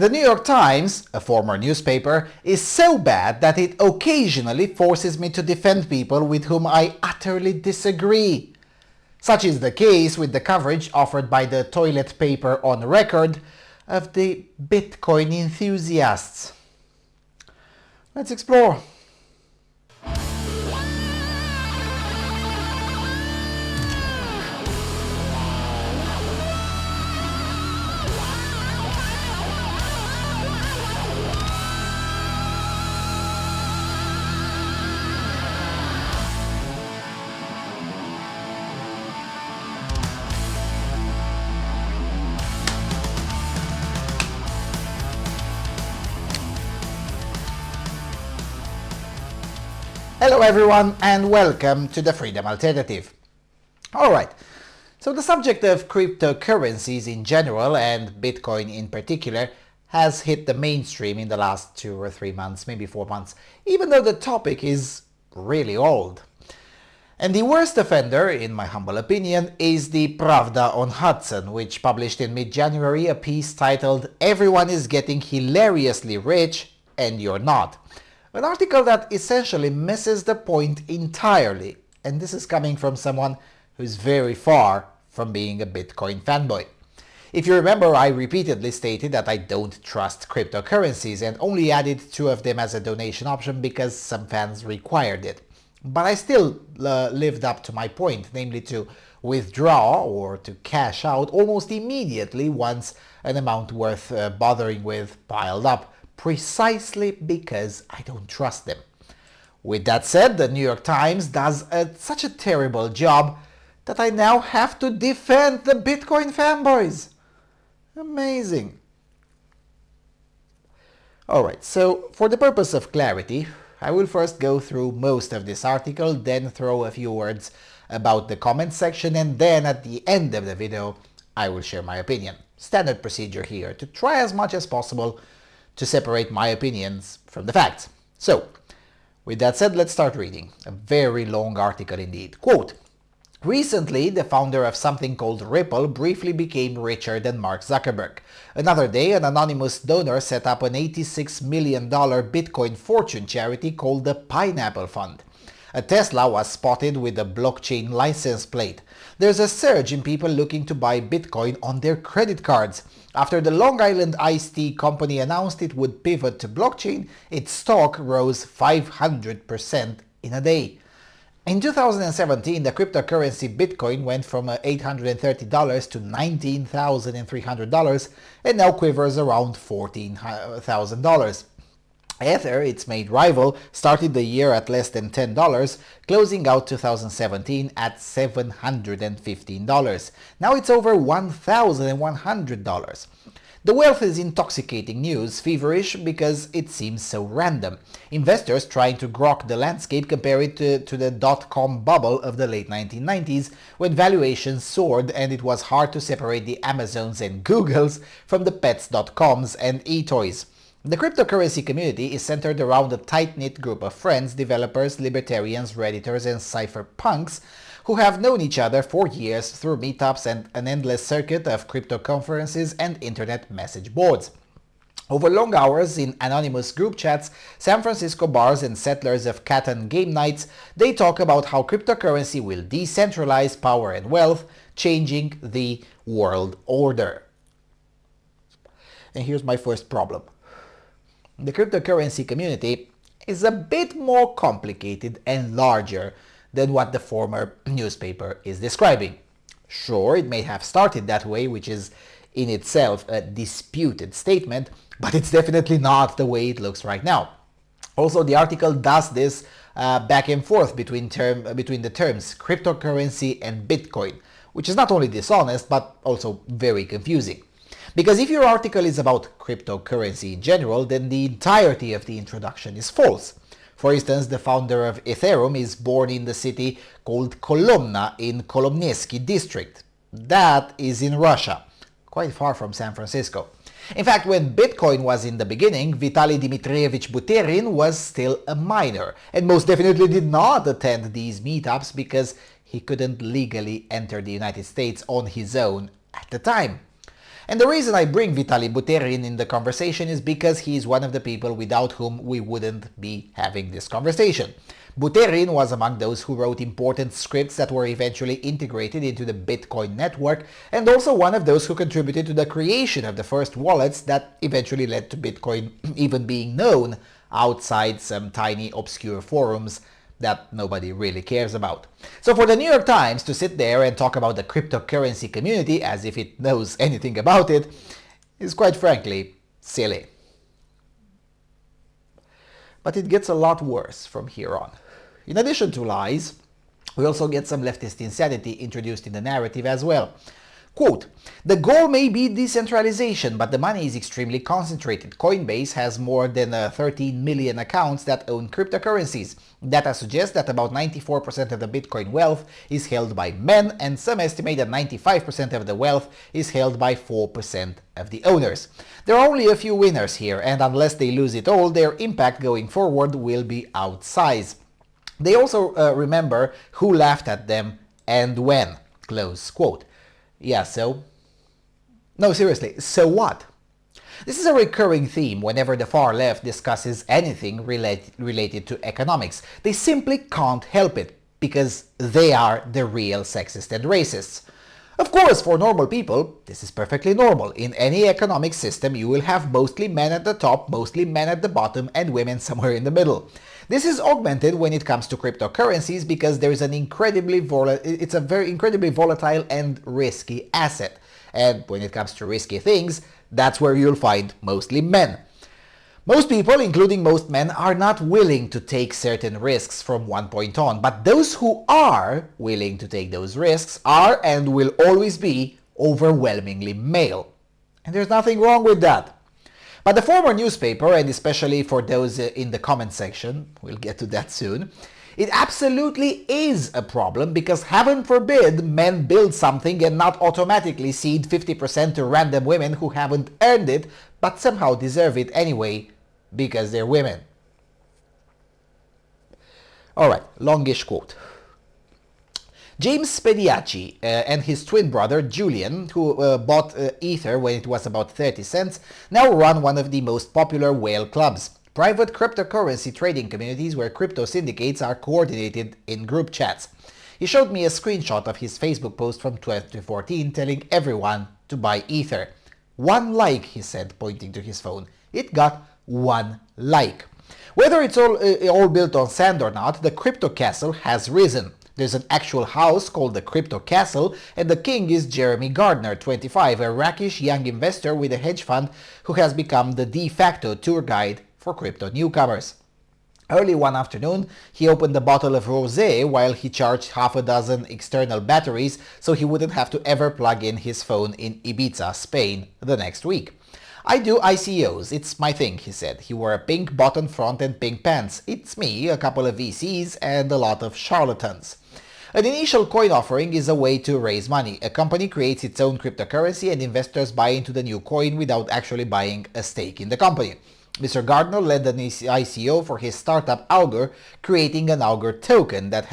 The New York Times, a former newspaper, is so bad that it occasionally forces me to defend people with whom I utterly disagree. Such is the case with the coverage offered by the toilet paper On Record of the Bitcoin enthusiasts. Let's explore. Hello everyone and welcome to the Freedom Alternative. Alright, so the subject of cryptocurrencies in general and Bitcoin in particular has hit the mainstream in the last 2 or 3 months, maybe 4 months, even though the topic is really old. And the worst offender, in my humble opinion, is the Pravda on Hudson, which published in mid-January a piece titled "Everyone is Getting Hilariously Rich and You're Not." An article that essentially misses the point entirely, and this is coming from someone who's very far from being a Bitcoin fanboy. If you remember, I repeatedly stated that I don't trust cryptocurrencies and only added 2 of them as a donation option because some fans required it. But I still lived up to my point, namely to withdraw or to cash out almost immediately once an amount worth bothering with piled up, precisely because I don't trust them. With that said, the New York Times does such a terrible job that I now have to defend the Bitcoin fanboys. Amazing. Alright, so for the purpose of clarity, I will first go through most of this article, then throw a few words about the comment section, and then at the end of the video I will share my opinion. Standard procedure here, to try as much as possible to separate my opinions from the facts. So, with that said, let's start reading. A very long article indeed. Quote, "Recently, the founder of something called Ripple briefly became richer than Mark Zuckerberg. Another day, an anonymous donor set up an $86 million Bitcoin fortune charity called the Pineapple Fund. A Tesla was spotted with a blockchain license plate. There's a surge in people looking to buy Bitcoin on their credit cards. After the Long Island iced tea company announced it would pivot to blockchain, its stock rose 500% in a day. In 2017, the cryptocurrency Bitcoin went from $830 to $19,300 and now quivers around $14,000. Ether, its main rival, started the year at less than $10, closing out 2017 at $715. Now it's over $1,100. The wealth is intoxicating news, feverish because it seems so random. Investors trying to grok the landscape compare it to the dot-com bubble of the late 1990s, when valuations soared and it was hard to separate the Amazons and Googles from the pets.coms and e-toys. The cryptocurrency community is centered around a tight-knit group of friends, developers, libertarians, redditors, and cypherpunks who have known each other for years through meetups and an endless circuit of crypto conferences and internet message boards. Over long hours in anonymous group chats, San Francisco bars and settlers of Catan game nights, they talk about how cryptocurrency will decentralize power and wealth, changing the world order. And here's my first problem. The cryptocurrency community is a bit more complicated and larger than what the former newspaper is describing. Sure, it may have started that way, which is in itself a disputed statement, but it's definitely not the way it looks right now. Also, the article does this back and forth between the terms cryptocurrency and Bitcoin, which is not only dishonest, but also very confusing. Because if your article is about cryptocurrency in general, then the entirety of the introduction is false. For instance, the founder of Ethereum is born in the city called Kolomna in Kolomneski district. That is in Russia, quite far from San Francisco. In fact, when Bitcoin was in the beginning, Vitaly Dmitrievich Buterin was still a minor, and most definitely did not attend these meetups because he couldn't legally enter the United States on his own at the time. And the reason I bring Vitaly Buterin in the conversation is because he is one of the people without whom we wouldn't be having this conversation. Buterin was among those who wrote important scripts that were eventually integrated into the Bitcoin network, and also one of those who contributed to the creation of the first wallets that eventually led to Bitcoin even being known outside some tiny obscure forums that nobody really cares about. So for the New York Times to sit there and talk about the cryptocurrency community as if it knows anything about it is quite frankly silly. But it gets a lot worse from here on. In addition to lies, we also get some leftist insanity introduced in the narrative as well. Quote, the goal may be decentralization, but the money is extremely concentrated. Coinbase has more than 13 million accounts that own cryptocurrencies. Data suggests that about 94% of the Bitcoin wealth is held by men, and some estimate that 95% of the wealth is held by 4% of the owners. There are only a few winners here, and unless they lose it all, their impact going forward will be outsized. They also remember who laughed at them and when. Close quote. Yeah, so? No, seriously, so what? This is a recurring theme whenever the far left discusses anything related to economics. They simply can't help it, because they are the real sexists and racists. Of course, for normal people, this is perfectly normal. In any economic system, you will have mostly men at the top, mostly men at the bottom, and women somewhere in the middle. This is augmented when it comes to cryptocurrencies because there is an incredibly volatile and risky asset. And when it comes to risky things, that's where you'll find mostly men. Most people, including most men, are not willing to take certain risks from one point on, but those who are willing to take those risks are and will always be overwhelmingly male. And there's nothing wrong with that. But the former newspaper, and especially for those in the comment section, we'll get to that soon, it absolutely is a problem because heaven forbid men build something and not automatically cede 50% to random women who haven't earned it but somehow deserve it anyway because they're women. Alright, longish quote. James Spediacci and his twin brother Julian, who bought Ether when it was about 30 cents, now run one of the most popular whale clubs, private cryptocurrency trading communities where crypto syndicates are coordinated in group chats. He showed me a screenshot of his Facebook post from 2014 telling everyone to buy Ether. 1 like, he said, pointing to his phone. It got 1 like. Whether it's all built on sand or not, the crypto castle has risen. There's an actual house called the Crypto Castle, and the king is Jeremy Gardner, 25, a rakish young investor with a hedge fund who has become the de facto tour guide for crypto newcomers. Early one afternoon, he opened a bottle of rosé while he charged half a dozen external batteries so he wouldn't have to ever plug in his phone in Ibiza, Spain, the next week. I do ICOs, it's my thing, he said. He wore a pink button front and pink pants. It's me, a couple of VCs, and a lot of charlatans. An initial coin offering is a way to raise money. A company creates its own cryptocurrency and investors buy into the new coin without actually buying a stake in the company. Mr. Gardner led an ICO for his startup Augur, creating an Augur token that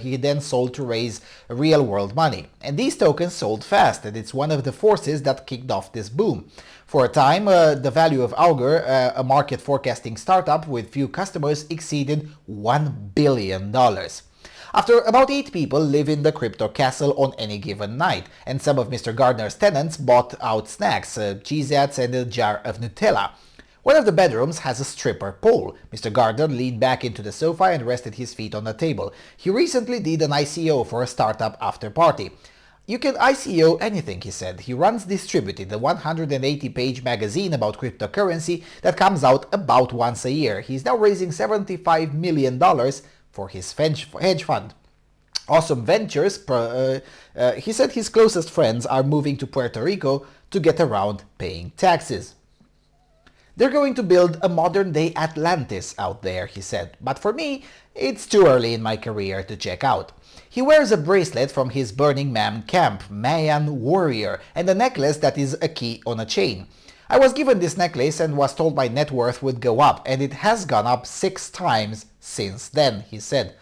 he then sold to raise real-world money. And these tokens sold fast, and it's one of the forces that kicked off this boom. For a time, the value of Augur, a market forecasting startup with few customers, exceeded $1 billion. After about 8 people live in the crypto castle on any given night, and some of Mr. Gardner's tenants bought out snacks, cheesettes and a jar of Nutella. One of the bedrooms has a stripper pole. Mr. Gardner leaned back into the sofa and rested his feet on the table. He recently did an ICO for a startup after party. You can ICO anything, he said. He runs Distributed, a 180-page magazine about cryptocurrency that comes out about once a year. He's now raising $75 million for his hedge fund. Awesome Ventures, he said his closest friends are moving to Puerto Rico to get around paying taxes. They're going to build a modern-day Atlantis out there, he said, but for me, it's too early in my career to check out. He wears a bracelet from his Burning Man camp, Mayan Warrior, and a necklace that is a key on a chain. I was given this necklace and was told my net worth would go up, and it has gone up 6 times since then, he said.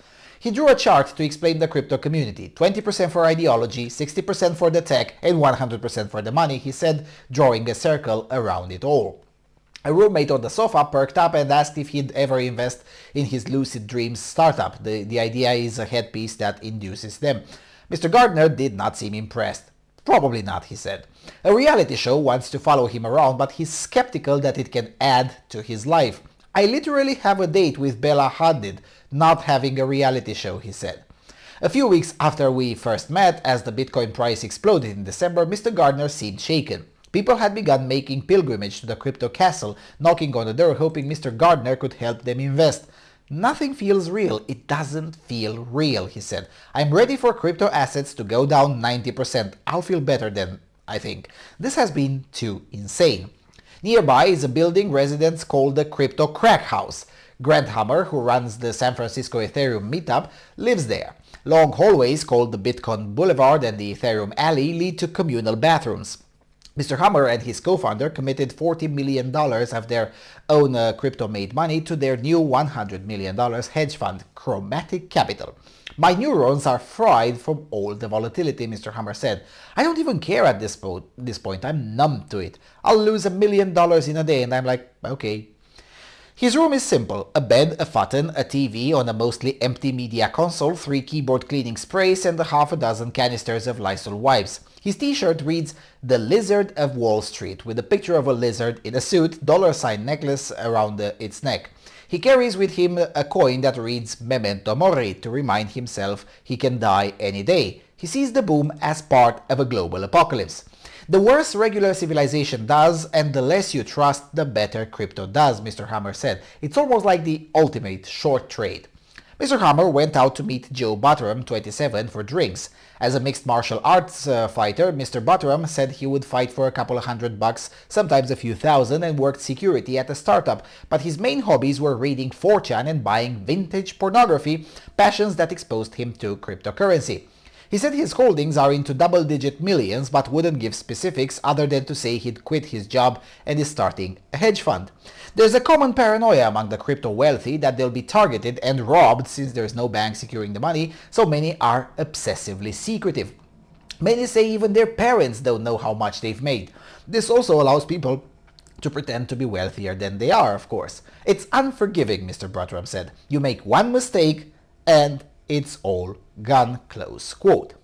He drew a chart to explain the crypto community. 20% for ideology, 60% for the tech, and 100% for the money, he said, drawing a circle around it all. A roommate on the sofa perked up and asked if he'd ever invest in his lucid dreams startup. The idea is a headpiece that induces them. Mr. Gardner did not seem impressed. Probably not, he said. A reality show wants to follow him around, but he's skeptical that it can add to his life. I literally have a date with Bella Hadid, not having a reality show, he said. A few weeks after we first met, as the Bitcoin price exploded in December, Mr. Gardner seemed shaken. People had begun making pilgrimage to the crypto castle, knocking on the door hoping Mr. Gardner could help them invest. Nothing feels real. It doesn't feel real, he said. I'm ready for crypto assets to go down 90%. I'll feel better then, I think. This has been too insane. Nearby is a building residents call the Crypto Crack House. Grant Hammer, who runs the San Francisco Ethereum meetup, lives there. Long hallways called the Bitcoin Boulevard and the Ethereum Alley lead to communal bathrooms. Mr. Hammer and his co-founder committed $40 million of their own crypto-made money to their new $100 million hedge fund, Chromatic Capital. My neurons are fried from all the volatility, Mr. Hammer said. I don't even care at this point. I'm numb to it. I'll lose $1 million in a day, and I'm like, okay. His room is simple. A bed, a futon, a TV on a mostly empty media console, 3 keyboard cleaning sprays, and a half a dozen canisters of Lysol wipes. His t-shirt reads, "The Lizard of Wall Street," with a picture of a lizard in a suit, $sign necklace around its neck. He carries with him a coin that reads "Memento Mori" to remind himself he can die any day. He sees the boom as part of a global apocalypse. The worse regular civilization does, and the less you trust, the better crypto does, Mr. Hammer said. It's almost like the ultimate short trade. Mr. Hammer went out to meet Joe Butteram, 27, for drinks. As a mixed martial arts fighter, Mr. Butteram said he would fight for a couple of $100, sometimes a few thousand, and worked security at a startup, but his main hobbies were reading 4chan and buying vintage pornography, passions that exposed him to cryptocurrency. He said his holdings are into double-digit millions, but wouldn't give specifics other than to say he'd quit his job and is starting a hedge fund. There's a common paranoia among the crypto wealthy that they'll be targeted and robbed since there's no bank securing the money, so many are obsessively secretive. Many say even their parents don't know how much they've made. This also allows people to pretend to be wealthier than they are, of course. It's unforgiving, Mr. Butteram said. You make one mistake and it's all gone, close quote.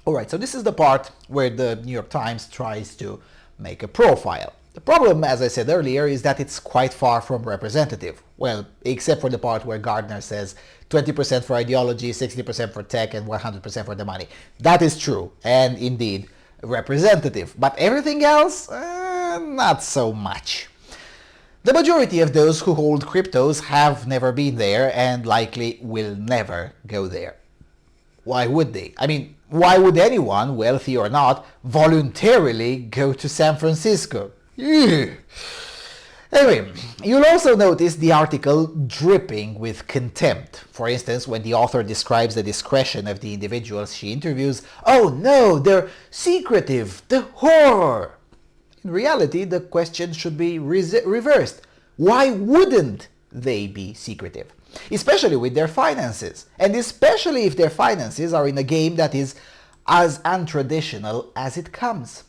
Alright, so this is the part where the New York Times tries to make a profile. The problem, as I said earlier, is that it's quite far from representative. Well, except for the part where Gardner says 20% for ideology, 60% for tech, and 100% for the money. That is true, and indeed representative. But everything else, not so much. The majority of those who hold cryptos have never been there and likely will never go there. Why would they? I mean, why would anyone, wealthy or not, voluntarily go to San Francisco? Anyway, you'll also notice the article dripping with contempt. For instance, when the author describes the discretion of the individuals she interviews, "Oh no, they're secretive, the horror!" In reality, the question should be reversed. Why wouldn't they be secretive? Especially with their finances. And especially if their finances are in a game that is as untraditional as it comes.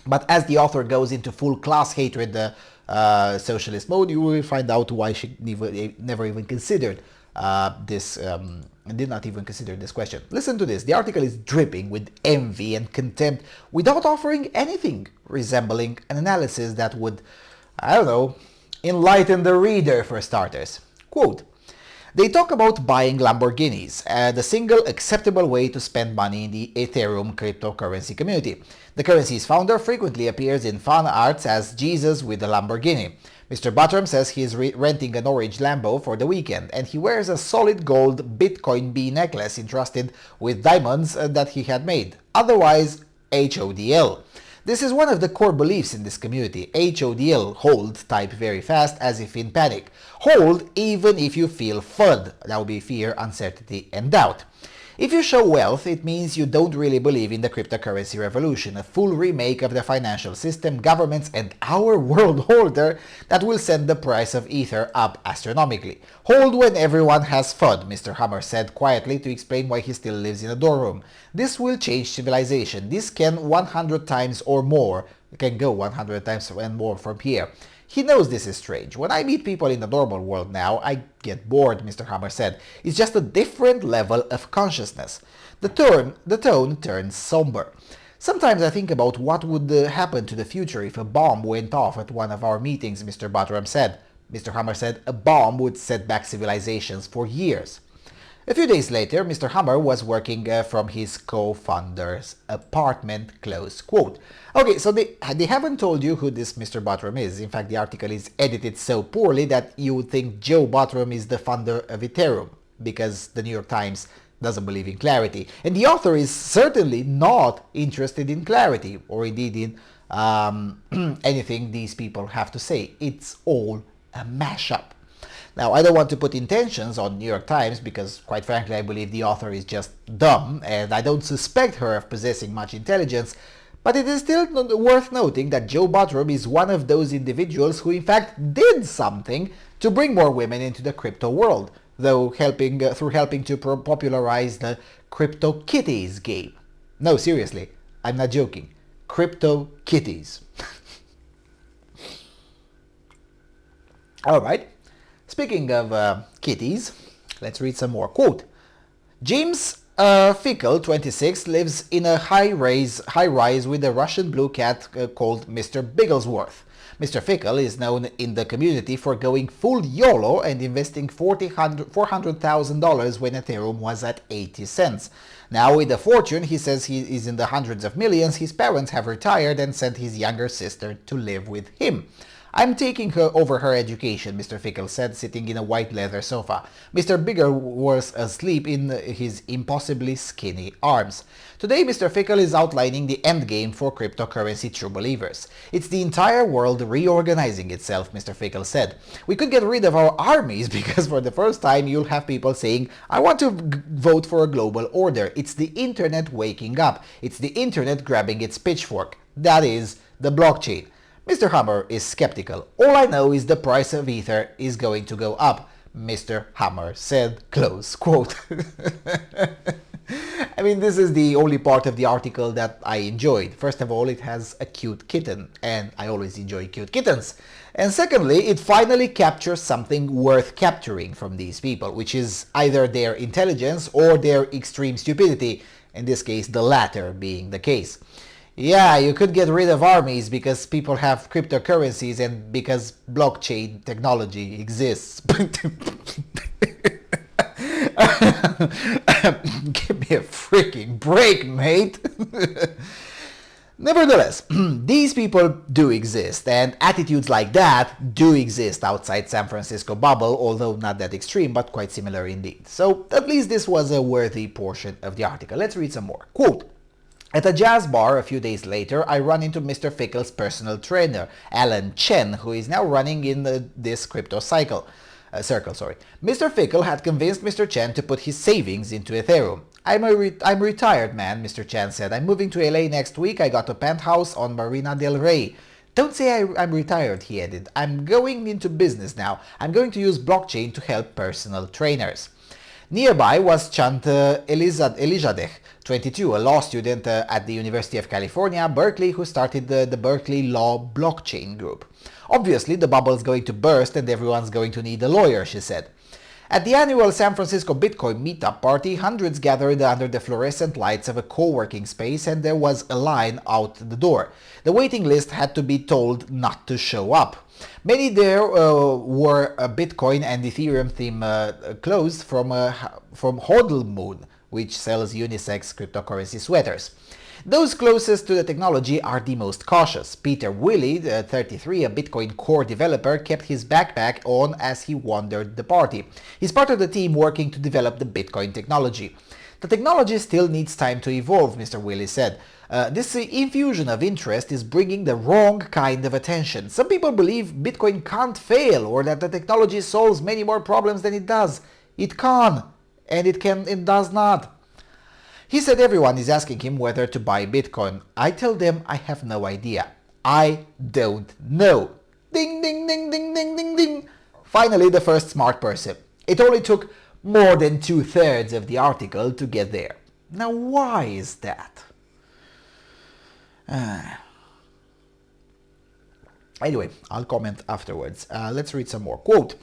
But as the author goes into full class hatred, socialist mode, you will find out why she never even considered did not even consider this question. Listen to this. The article is dripping with envy and contempt without offering anything resembling an analysis that would, I don't know, enlighten the reader for starters. Quote, they talk about buying Lamborghinis, the single acceptable way to spend money in the Ethereum cryptocurrency community. The currency's founder frequently appears in fan arts as Jesus with a Lamborghini. Mr. Butteram says he is renting an orange Lambo for the weekend, and he wears a solid gold Bitcoin B necklace encrusted with diamonds that he had made. Otherwise, HODL. This is one of the core beliefs in this community. HODL, hold, type very fast as if in panic. Hold even if you feel FUD, that would be fear, uncertainty, and doubt. If you show wealth, it means you don't really believe in the cryptocurrency revolution, a full remake of the financial system, governments, and our world order that will send the price of Ether up astronomically. Hold when everyone has FUD, Mr. Hammer said quietly to explain why he still lives in a dorm room. This will change civilization. This can 100 times or more, can go 100 times and more from here. He knows this is strange. When I meet people in the normal world now, I get bored, Mr. Hammer said. It's just a different level of consciousness. The tone turns somber. Sometimes I think about what would happen to the future if a bomb went off at one of our meetings, Mr. Buttram said. Mr. Hammer said a bomb would set back civilizations for years. A few days later, Mr. Hammer was working from his co-founder's apartment, close quote. Okay, so they haven't told you who this Mr. Buttram is. In fact, the article is edited so poorly that you would think Joe Buttram is the founder of Ethereum, because the New York Times doesn't believe in clarity. And the author is certainly not interested in clarity, or indeed in anything these people have to say. It's all a mashup. Now, I don't want to put intentions on New York Times because, quite frankly, I believe the author is just dumb, and I don't suspect her of possessing much intelligence, but it is still worth noting that Joe Buttram is one of those individuals who, in fact, did something to bring more women into the crypto world, though through helping to popularize the Crypto Kitties game. No, seriously, I'm not joking. Crypto Kitties. All right. Speaking of kitties, let's read some more. Quote, James Fickle, 26, lives in a high-rise with a Russian blue cat called Mr. Bigglesworth. Mr. Fickle is known in the community for going full YOLO and investing $400,000 when Ethereum was at 80 cents. Now with a fortune, he says he is in the hundreds of millions, his parents have retired and sent his younger sister to live with him. I'm taking her over her education, Mr. Fickle said, sitting in a white leather sofa. Mr. Bigger was asleep in his impossibly skinny arms. Today, Mr. Fickle is outlining the endgame for cryptocurrency true believers. It's the entire world reorganizing itself, Mr. Fickle said. We could get rid of our armies because for the first time you'll have people saying, I want to vote for a global order. It's the internet waking up. It's the internet grabbing its pitchfork. That is the blockchain. Mr. Hammer is skeptical. All I know is the price of Ether is going to go up, Mr. Hammer said, close quote. I mean, this is the only part of the article that I enjoyed. First of all, it has a cute kitten, and I always enjoy cute kittens. And secondly, it finally captures something worth capturing from these people, which is either their intelligence or their extreme stupidity, in this case, the latter being the case. Yeah, you could get rid of armies because people have cryptocurrencies and because blockchain technology exists. Give me a freaking break, mate. Nevertheless, these people do exist, and attitudes like that do exist outside San Francisco bubble, although not that extreme, but quite similar indeed. So at least this was a worthy portion of the article. Let's read some more. Quote, at a jazz bar a few days later, I run into Mr. Fickle's personal trainer, Alan Chen, who is now running in this crypto circle. Mr. Fickle had convinced Mr. Chen to put his savings into Ethereum. I'm retired, man, Mr. Chen said. I'm moving to LA next week. I got a penthouse on Marina del Rey. Don't say I'm retired, he added. I'm going into business now. I'm going to use blockchain to help personal trainers. Nearby was Chant Elijadeh, 22, a law student at the University of California, Berkeley, who started the Berkeley Law Blockchain Group. Obviously, the bubble's going to burst and everyone's going to need a lawyer, she said. At the annual San Francisco Bitcoin meetup party, hundreds gathered under the fluorescent lights of a co-working space and there was a line out the door. The waiting list had to be told not to show up. Many there were a Bitcoin and Ethereum theme clothes from Hodl Moon, which sells unisex cryptocurrency sweaters. Those closest to the technology are the most cautious. Peter Willey, 33, a Bitcoin core developer, kept his backpack on as he wandered the party. He's part of the team working to develop the Bitcoin technology. The technology still needs time to evolve, Mr. Willey said. This infusion of interest is bringing the wrong kind of attention. Some people believe Bitcoin can't fail or that the technology solves many more problems than it does. It can, and it does not. He said everyone is asking him whether to buy Bitcoin. I tell them I have no idea. I don't know. Ding, ding, ding, ding, ding, ding, ding. Finally, the first smart person. It only took more than 2/3 of the article to get there. Now, why is that? Anyway, I'll comment afterwards. Let's read some more. Quote,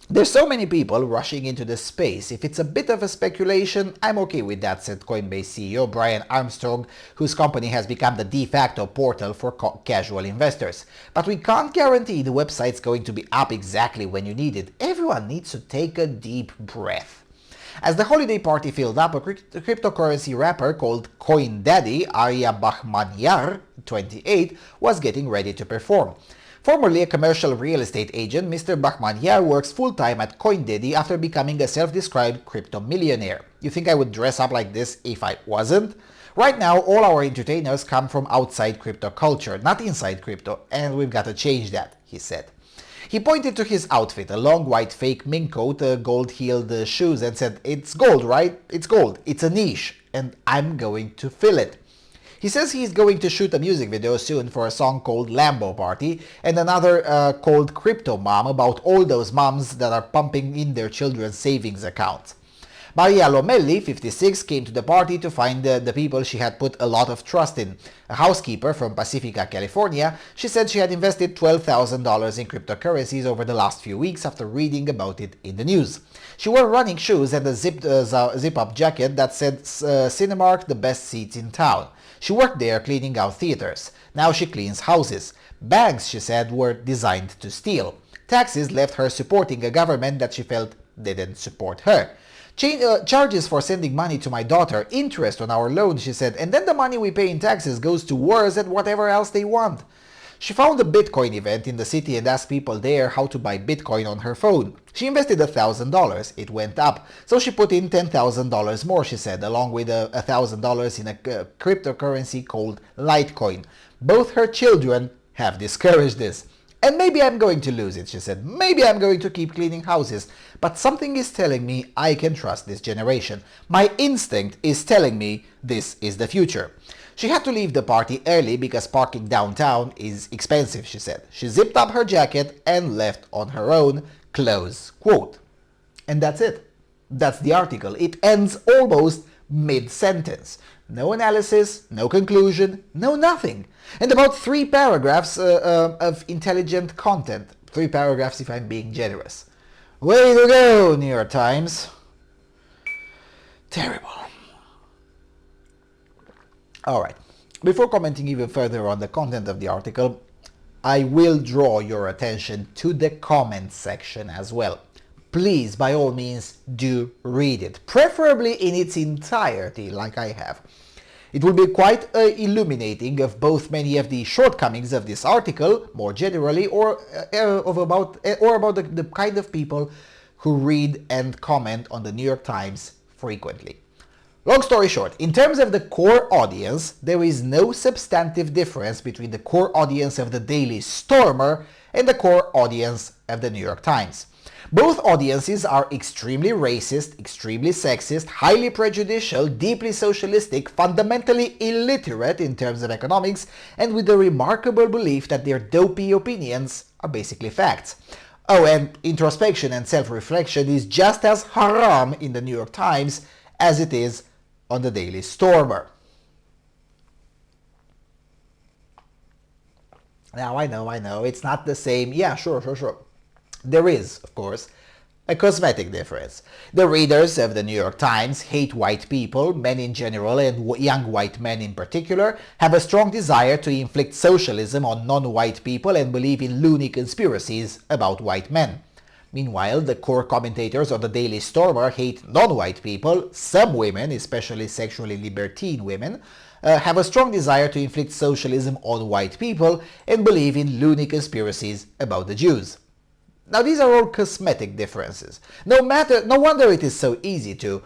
"There's so many people rushing into this space. If it's a bit of a speculation, I'm okay with that," said Coinbase CEO Brian Armstrong, whose company has become the de facto portal for casual investors. "But we can't guarantee the website's going to be up exactly when you need it. Everyone needs to take a deep breath." As the holiday party filled up, a cryptocurrency rapper called Coin Daddy, Arya Bahmanyar, 28, was getting ready to perform. Formerly a commercial real estate agent, Mr. Bahmanyar works full-time at CoinDaddy after becoming a self-described crypto millionaire. You think I would dress up like this if I wasn't? Right now, all our entertainers come from outside crypto culture, not inside crypto, and we've got to change that, he said. He pointed to his outfit, a long white fake mink coat, gold-heeled shoes, and said, "It's gold, right? It's gold. It's a niche, and I'm going to fill it." He says he's going to shoot a music video soon for a song called Lambo Party and another called Crypto Mom, about all those moms that are pumping in their children's savings accounts. Maria Lomelli, 56, came to the party to find the people she had put a lot of trust in. A housekeeper from Pacifica, California, she said she had invested $12,000 in cryptocurrencies over the last few weeks after reading about it in the news. She wore running shoes and a zip-up jacket that said Cinemark, the best seats in town. She worked there cleaning out theaters. Now she cleans houses. Banks, she said, were designed to steal. Taxes left her supporting a government that she felt didn't support her. Charges for sending money to my daughter, interest on our loan, she said, and then the money we pay in taxes goes to wars and whatever else they want. She found a Bitcoin event in the city and asked people there how to buy Bitcoin on her phone. She invested $1,000. It went up. So she put in $10,000 more, she said, along with $1,000 in a cryptocurrency called LiteCoin. Both her children have discouraged this. "And maybe I'm going to lose it," she said. "Maybe I'm going to keep cleaning houses. But something is telling me I can trust this generation. My instinct is telling me this is the future." She had to leave the party early because parking downtown is expensive, she said. She zipped up her jacket and left on her own. Close quote. And that's it. That's the article. It ends almost mid-sentence. No analysis, no conclusion, no nothing. And about 3 paragraphs of intelligent content. 3 paragraphs if I'm being generous. Way to go, New York Times. Terrible. Alright, before commenting even further on the content of the article, I will draw your attention to the comments section as well. Please, by all means, do read it, preferably in its entirety, like I have. It will be quite illuminating of both many of the shortcomings of this article, more generally, or about the kind of people who read and comment on the New York Times frequently. Long story short, in terms of the core audience, there is no substantive difference between the core audience of the Daily Stormer and the core audience of the New York Times. Both audiences are extremely racist, extremely sexist, highly prejudicial, deeply socialistic, fundamentally illiterate in terms of economics, and with the remarkable belief that their dopey opinions are basically facts. Oh, and introspection and self-reflection is just as haram in the New York Times as it is on the Daily Stormer. Now, I know, it's not the same. Yeah, sure. There is, of course, a cosmetic difference. The readers of the New York Times hate white people, men in general and young white men in particular, have a strong desire to inflict socialism on non-white people and believe in loony conspiracies about white men. Meanwhile, the core commentators on the Daily Stormer hate non-white people. Some women, especially sexually libertine women, have a strong desire to inflict socialism on white people and believe in loony conspiracies about the Jews. Now, these are all cosmetic differences. No wonder it is so easy to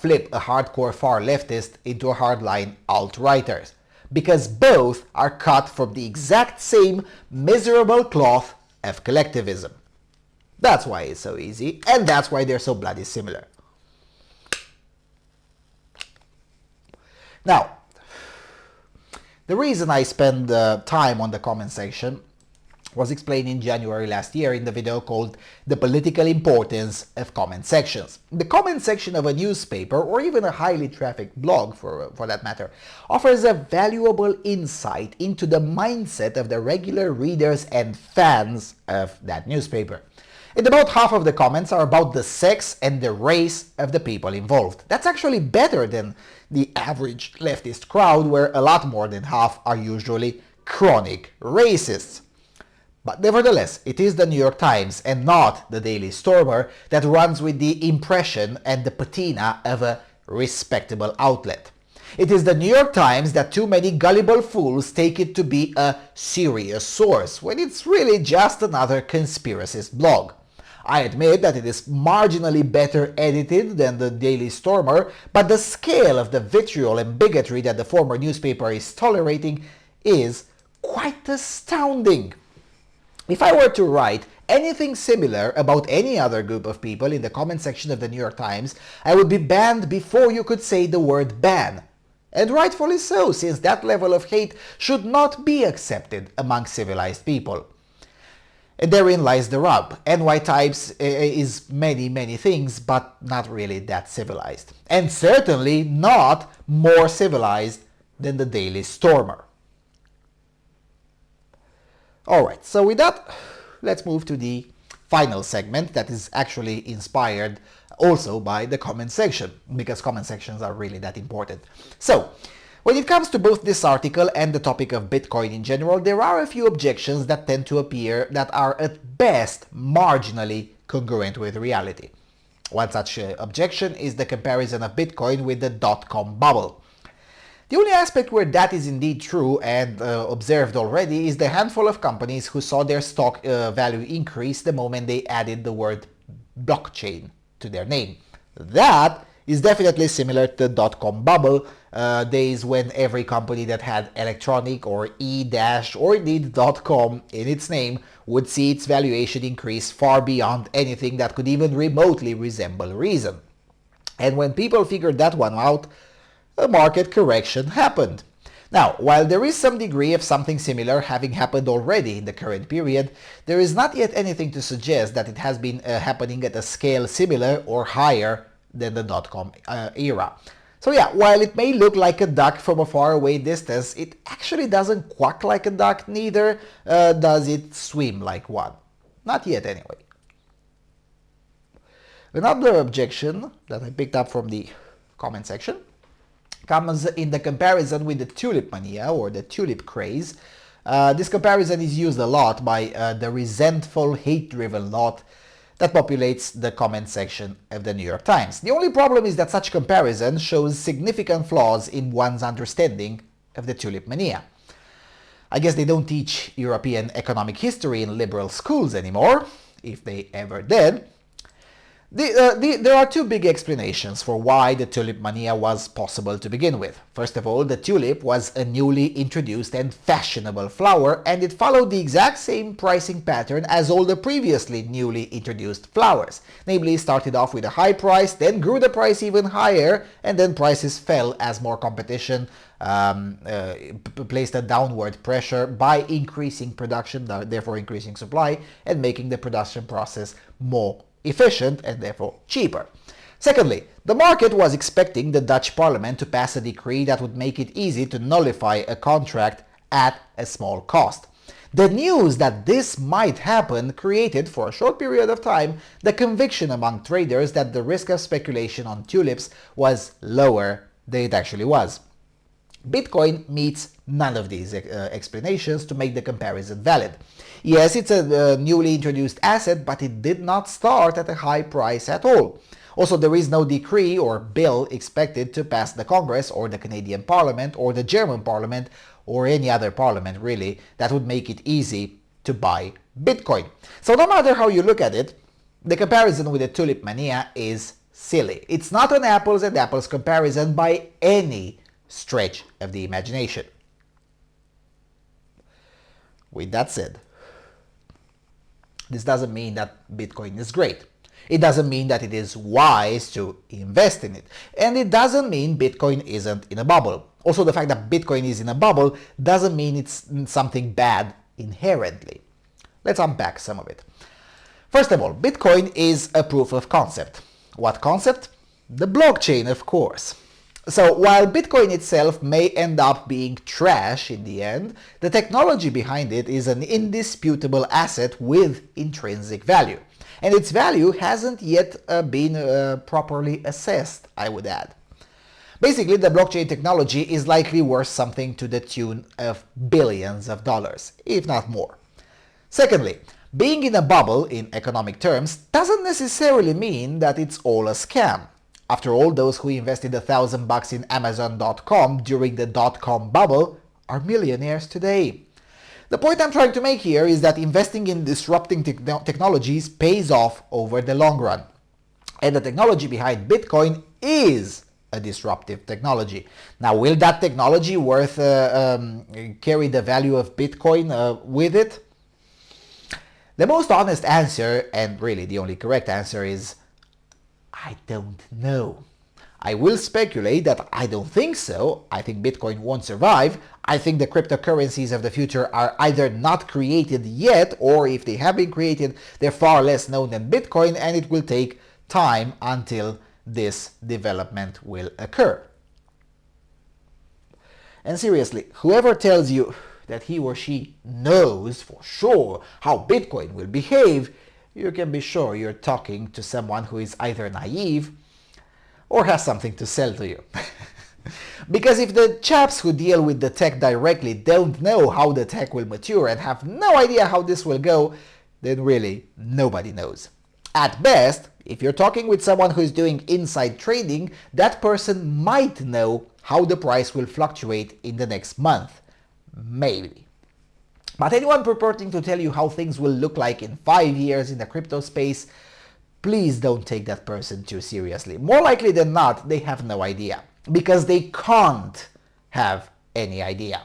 flip a hardcore far leftist into a hardline alt-righter, because both are cut from the exact same miserable cloth of collectivism. That's why it's so easy, and that's why they're so bloody similar. Now, the reason I spend time on the comment section was explained in January last year in the video called The Political Importance of Comment Sections. The comment section of a newspaper, or even a highly trafficked blog for that matter, offers a valuable insight into the mindset of the regular readers and fans of that newspaper. And about half of the comments are about the sex and the race of the people involved. That's actually better than the average leftist crowd, where a lot more than half are usually chronic racists. But nevertheless, it is the New York Times and not the Daily Stormer that runs with the impression and the patina of a respectable outlet. It is the New York Times that too many gullible fools take it to be a serious source, when it's really just another conspiracist blog. I admit that it is marginally better edited than the Daily Stormer, but the scale of the vitriol and bigotry that the former newspaper is tolerating is quite astounding. If I were to write anything similar about any other group of people in the comment section of the New York Times, I would be banned before you could say the word ban. And rightfully so, since that level of hate should not be accepted among civilized people. And therein lies the rub. NY Times is many things, but not really that civilized. And certainly not more civilized than the Daily Stormer. Alright, so with that, let's move to the final segment that is actually inspired also by the comment section, because comment sections are really that important. So, when it comes to both this article and the topic of Bitcoin in general, there are a few objections that tend to appear that are at best marginally congruent with reality. One such objection is the comparison of Bitcoin with the dot-com bubble. The only aspect where that is indeed true and observed already is the handful of companies who saw their stock value increase the moment they added the word blockchain to their name. That is definitely similar to the dot-com bubble days, when every company that had electronic or e- or indeed .com in its name would see its valuation increase far beyond anything that could even remotely resemble reason. And when people figured that one out, a market correction happened. Now, while there is some degree of something similar having happened already in the current period, there is not yet anything to suggest that it has been happening at a scale similar or higher than the dot-com era. So yeah, while it may look like a duck from a faraway distance, it actually doesn't quack like a duck, neither does it swim like one. Not yet anyway. Another objection that I picked up from the comment section comes in the comparison with the tulip mania, or the tulip craze. This comparison is used a lot by the resentful, hate-driven lot that populates the comment section of the New York Times. The only problem is that such comparison shows significant flaws in one's understanding of the tulip mania. I guess they don't teach European economic history in liberal schools anymore, if they ever did. There are two big explanations for why the tulip mania was possible to begin with. First of all, the tulip was a newly introduced and fashionable flower, and it followed the exact same pricing pattern as all the previously newly introduced flowers. Namely, started off with a high price, then grew the price even higher, and then prices fell as more competition placed a downward pressure by increasing production, therefore increasing supply, and making the production process more efficient and therefore cheaper. Secondly, the market was expecting the Dutch parliament to pass a decree that would make it easy to nullify a contract at a small cost. The news that this might happen created, for a short period of time, the conviction among traders that the risk of speculation on tulips was lower than it actually was. Bitcoin meets none of these explanations to make the comparison valid. Yes, it's a newly introduced asset, but it did not start at a high price at all. Also, there is no decree or bill expected to pass the Congress or the Canadian Parliament or the German Parliament or any other parliament really that would make it easy to buy Bitcoin. So no matter how you look at it, the comparison with the tulip mania is silly. It's not an apples and apples comparison by any stretch of the imagination. With that said, this doesn't mean that Bitcoin is great. It doesn't mean that it is wise to invest in it. And it doesn't mean Bitcoin isn't in a bubble. Also, the fact that Bitcoin is in a bubble doesn't mean it's something bad inherently. Let's unpack some of it. First of all, Bitcoin is a proof of concept. What concept? The blockchain, of course. So while Bitcoin itself may end up being trash in the end, the technology behind it is an indisputable asset with intrinsic value. And its value hasn't yet been properly assessed, I would add. Basically, the blockchain technology is likely worth something to the tune of billions of dollars, if not more. Secondly, being in a bubble in economic terms doesn't necessarily mean that it's all a scam. After all, those who invested $1,000 in Amazon.com during the dot-com bubble are millionaires today. The point I'm trying to make here is that investing in disrupting technologies pays off over the long run. And the technology behind Bitcoin is a disruptive technology. Now, will that technology carry the value of Bitcoin with it? The most honest answer, and really the only correct answer, is I don't know. I will speculate that I don't think so. I think Bitcoin won't survive. I think the cryptocurrencies of the future are either not created yet, or if they have been created, they're far less known than Bitcoin, and it will take time until this development will occur. And seriously, whoever tells you that he or she knows for sure how Bitcoin will behave, you can be sure you're talking to someone who is either naive or has something to sell to you. Because if the chaps who deal with the tech directly don't know how the tech will mature and have no idea how this will go, then really nobody knows. At best, if you're talking with someone who is doing inside trading, that person might know how the price will fluctuate in the next month. Maybe. But anyone purporting to tell you how things will look like in 5 years in the crypto space, please don't take that person too seriously. More likely than not, they have no idea, because they can't have any idea.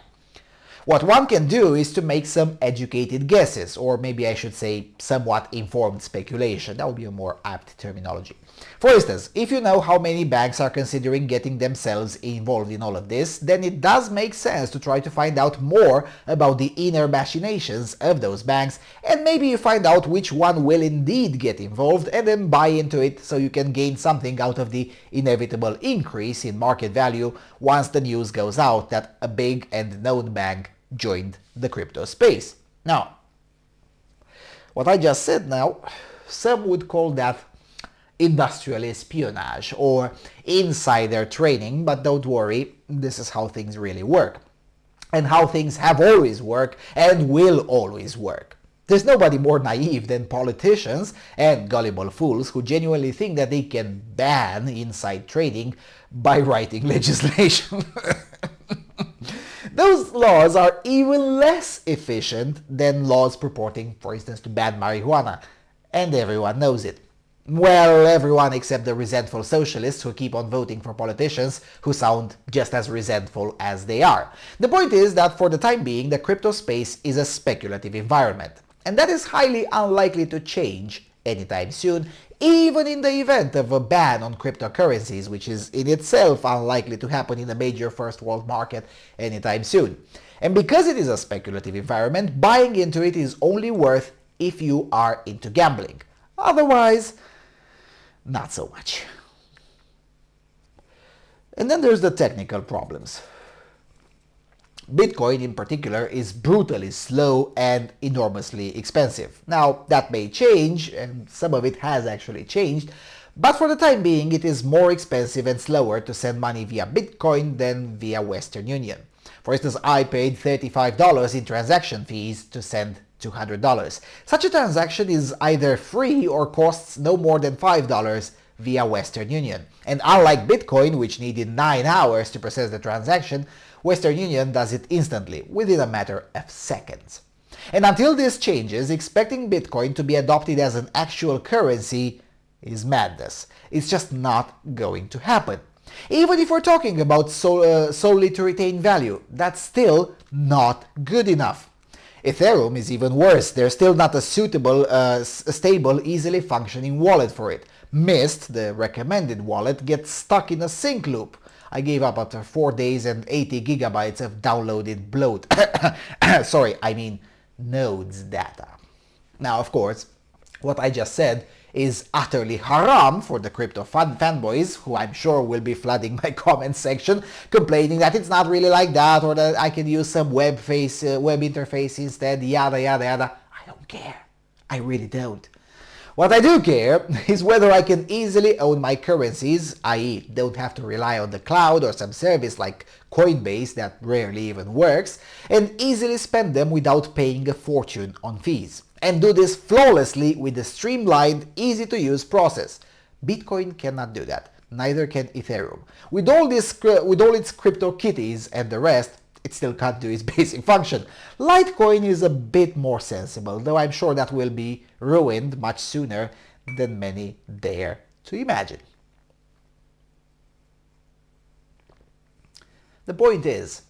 What one can do is to make some educated guesses, or maybe I should say somewhat informed speculation. That would be a more apt terminology. For instance, if you know how many banks are considering getting themselves involved in all of this, then it does make sense to try to find out more about the inner machinations of those banks, and maybe you find out which one will indeed get involved and then buy into it so you can gain something out of the inevitable increase in market value once the news goes out that a big and known bank joined the crypto space. Now, what I just said now, some would call that industrial espionage or insider trading, but don't worry, this is how things really work, and how things have always worked and will always work. There's nobody more naive than politicians and gullible fools who genuinely think that they can ban inside trading by writing legislation. Those laws are even less efficient than laws purporting, for instance, to ban marijuana, and everyone knows it. Well, everyone except the resentful socialists who keep on voting for politicians who sound just as resentful as they are. The point is that for the time being, the crypto space is a speculative environment, and that is highly unlikely to change anytime soon, even in the event of a ban on cryptocurrencies, which is in itself unlikely to happen in a major first world market anytime soon. And because it is a speculative environment, buying into it is only worth if you are into gambling. Otherwise, not so much. And then there's the technical problems. Bitcoin in particular is brutally slow and enormously expensive. Now, that may change, and some of it has actually changed, but for the time being it is more expensive and slower to send money via Bitcoin than via Western Union. For instance, I paid $35 in transaction fees to send $200. Such a transaction is either free or costs no more than $5 via Western Union. And unlike Bitcoin, which needed 9 hours to process the transaction, Western Union does it instantly, within a matter of seconds. And until this changes, expecting Bitcoin to be adopted as an actual currency is madness. It's just not going to happen. Even if we're talking about solely to retain value, that's still not good enough. Ethereum is even worse. There's still not a suitable, stable, easily functioning wallet for it. Mist, the recommended wallet, gets stuck in a sync loop. I gave up after 4 days and 80 gigabytes of downloaded bloat. Sorry, I mean nodes data. Now, of course, what I just said is utterly haram for the crypto fanboys, who I'm sure will be flooding my comment section, complaining that it's not really like that, or that I can use some web interface instead, yada yada yada. I don't care. I really don't. What I do care is whether I can easily own my currencies, i.e. don't have to rely on the cloud or some service like Coinbase that rarely even works, and easily spend them without paying a fortune on fees. And do this flawlessly with a streamlined, easy-to-use process. Bitcoin cannot do that. Neither can Ethereum. With all its crypto kitties and the rest, it still can't do its basic function. LiteCoin is a bit more sensible, though I'm sure that will be ruined much sooner than many dare to imagine. The point is,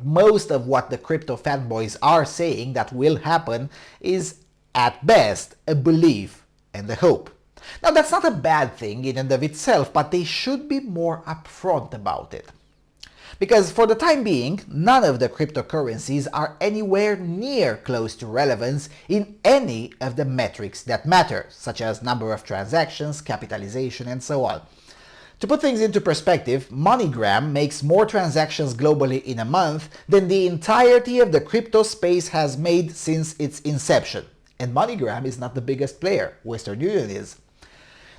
most of what the crypto fanboys are saying that will happen is, at best, a belief and a hope. Now, that's not a bad thing in and of itself, but they should be more upfront about it. Because for the time being, none of the cryptocurrencies are anywhere near close to relevance in any of the metrics that matter, such as number of transactions, capitalization, and so on. To put things into perspective, MoneyGram makes more transactions globally in a month than the entirety of the crypto space has made since its inception. And MoneyGram is not the biggest player, Western Union is.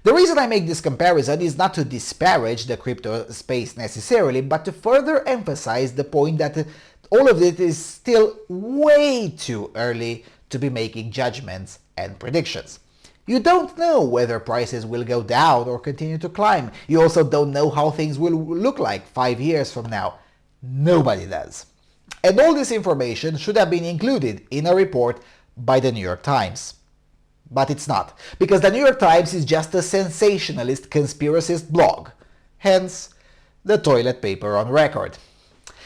The reason I make this comparison is not to disparage the crypto space necessarily, but to further emphasize the point that all of it is still way too early to be making judgments and predictions. You don't know whether prices will go down or continue to climb. You also don't know how things will look like 5 years from now. Nobody does. And all this information should have been included in a report by the New York Times. But it's not, because the New York Times is just a sensationalist conspiracist blog. Hence, the toilet paper on record.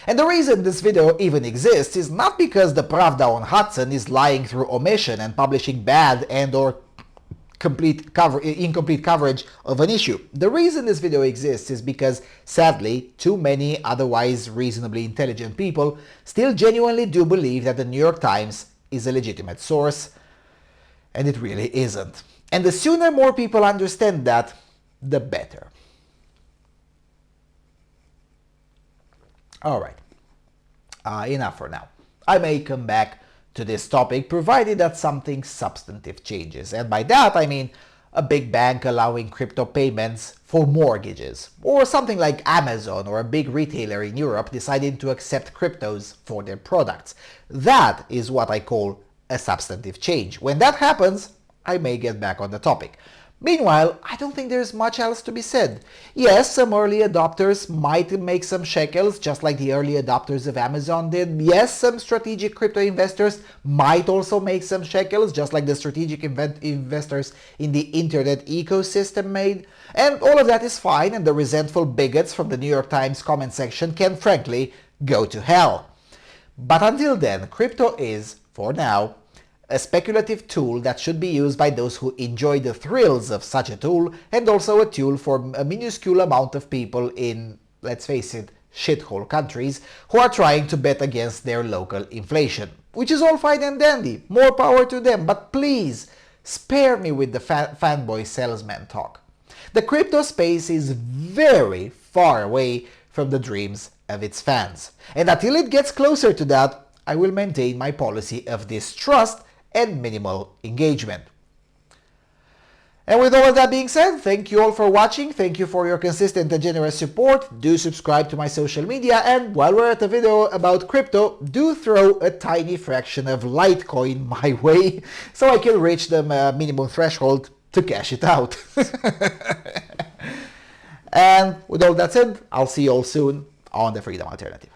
And the reason this video even exists is not because the Pravda on Hudson is lying through omission and publishing bad and/or incomplete coverage of an issue. The reason this video exists is because, sadly, too many otherwise reasonably intelligent people still genuinely do believe that the New York Times is a legitimate source, and it really isn't. And the sooner more people understand that, the better. Alright, enough for now. I may come back to this topic provided that something substantive changes, and by that I mean a big bank allowing crypto payments for mortgages, or something like Amazon or a big retailer in Europe deciding to accept cryptos for their products. That is what I call a substantive change. When that happens, I may get back on the topic. Meanwhile, I don't think there's much else to be said. Yes, some early adopters might make some shekels, just like the early adopters of Amazon did. Yes, some strategic crypto investors might also make some shekels, just like the strategic investors in the internet ecosystem made. And all of that is fine, and the resentful bigots from the New York Times comment section can frankly go to hell. But until then, crypto is, for now, a speculative tool that should be used by those who enjoy the thrills of such a tool, and also a tool for a minuscule amount of people in, let's face it, shithole countries who are trying to bet against their local inflation. Which is all fine and dandy, more power to them, but please, spare me with the fanboy salesman talk. The crypto space is very far away from the dreams of its fans. And until it gets closer to that, I will maintain my policy of distrust and minimal engagement. And with all of that being said, thank you all for watching, thank you for your consistent and generous support, do subscribe to my social media, and while we're at a video about crypto, do throw a tiny fraction of LiteCoin my way, so I can reach the minimum threshold to cash it out. And with all that said, I'll see you all soon on the Freedom Alternative.